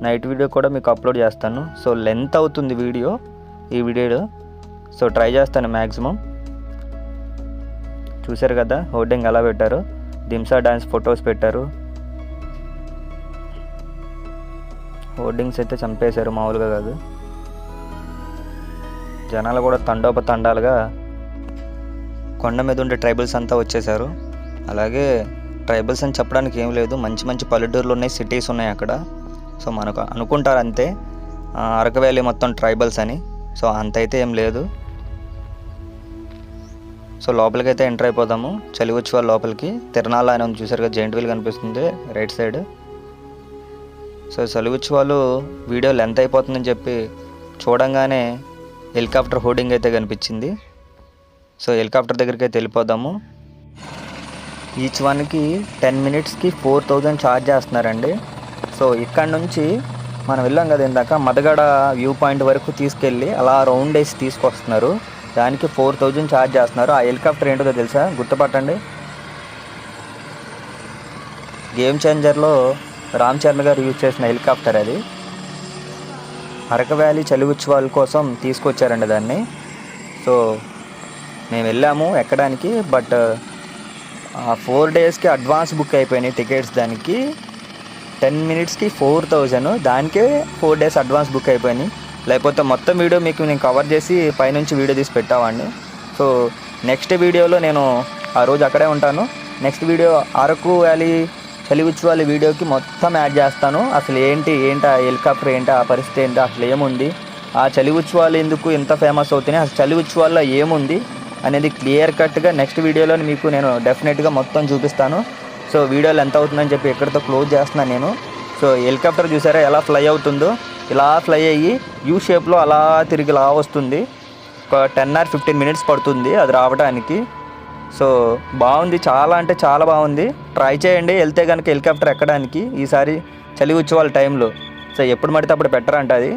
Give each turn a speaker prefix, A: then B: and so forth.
A: Night video కూడా మీకు upload చేస్తాను. సో లెంత్ అవుతుంది వీడియో, ఈ వీడియో. సో ట్రై చేస్తాను మ్యాక్సిమం. చూశారు కదా హోర్డింగ్ ఎలా పెట్టారు, దింసా డ్యాన్స్ ఫొటోస్ పెట్టారు. హోర్డింగ్స్ అయితే చంపేశారు, మామూలుగా కాదు. జనాలు కూడా తండోపతండాలుగా కొండ మీద ఉండే ట్రైబల్స్ అంతా వచ్చేసారు. అలాగే ట్రైబల్స్ అని చెప్పడానికి ఏం లేదు, మంచి మంచి పల్లెటూర్లు ఉన్నాయి, సిటీస్ ఉన్నాయి అక్కడ. సో మనకు అనుకుంటారు అంతే అరకు వ్యాలీ మొత్తం ట్రైబల్స్ అని. సో అంత అయితే ఏం లేదు. సో లోపలికి అయితే ఎంటర్ అయిపోదాము. చలివచ్చువాళ్ళ లోపలికి తిరణాల అని ఉంది, చూసారు కదా, జైంట్ వీల్ కనిపిస్తుంది రైట్ సైడ్. సో చలివచ్చువాళ్ళు వీడియో లెంత్ అయిపోతుందని చెప్పి చూడంగానే హెలికాప్టర్ హోర్డింగ్ అయితే కనిపించింది. సో హెలికాప్టర్ దగ్గరికి అయితే వెళ్ళిపోదాము. ఈచ్ వన్కి 10 minutesకి 4000 ఛార్జ్ చేస్తున్నారండి. సో ఇక్కడ నుంచి మనం వెళ్ళాం కదా ఇందాక, మదగడ వ్యూ పాయింట్ వరకు తీసుకెళ్ళి అలా రౌండ్ వేసి తీసుకొస్తున్నారు. దానికి 4000 ఛార్జ్ చేస్తున్నారు. ఆ హెలికాప్టర్ ఏంటో తెలుసా, గుర్తుపట్టండి. గేమ్ చేంజర్లో రామ్ చరణ్ గారు యూజ్ చేసిన హెలికాప్టర్ అది. అరకు వ్యాలీ చలివచ్చువాళ్ళ కోసం తీసుకొచ్చారండి దాన్ని. సో మేము వెళ్ళాము ఎక్కడానికి, బట్ 4 daysకి అడ్వాన్స్ బుక్ అయిపోయినాయి టికెట్స్. దానికి 10 minutesకి 4000, దానికే 4 days అడ్వాన్స్ బుక్ అయిపోయినాయి. లేకపోతే మొత్తం వీడియో మీకు నేను కవర్ చేసి పైనుంచి వీడియో తీసి పెట్టామండి. సో నెక్స్ట్ వీడియోలో నేను ఆ రోజు అక్కడే ఉంటాను. నెక్స్ట్ వీడియో అరకు వ్యాలీ చలివచ్చువాళ్ళ వీడియోకి మొత్తం యాడ్ చేస్తాను. అసలు ఏంటి ఆ హెలికాప్టర్ ఏంటి, ఆ పరిస్థితి ఏంటి, అసలు ఏముంది, ఆ చలివచ్చువాళ్ళు ఎందుకు ఇంత ఫేమస్ అవుతున్నాయి, అసలు చలివచ్చువాళ్ళలో ఏముంది అనేది క్లియర్ కట్గా నెక్స్ట్ వీడియోలో మీకు నేను డెఫినెట్గా మొత్తం చూపిస్తాను. సో వీడియోలు ఎంత అవుతుందని చెప్పి ఎక్కడితో క్లోజ్ చేస్తున్నాను నేను. సో హెలికాప్టర్ చూసారా ఎలా ఫ్లై అవుతుందో, ఇలా ఫ్లై అయ్యి యూ షేప్లో అలా తిరిగి ఇలా వస్తుంది. ఒక 10 or 15 minutes పడుతుంది అది రావడానికి. సో బాగుంది, చాలా అంటే చాలా బాగుంది. ట్రై చేయండి వెళ్తే కనుక హెలికాప్టర్ ఎక్కడానికి ఈసారి చలివచ్చువాళ్ళ టైంలో. సో ఎప్పుడు పడితే అప్పుడు పెట్టరంట అది.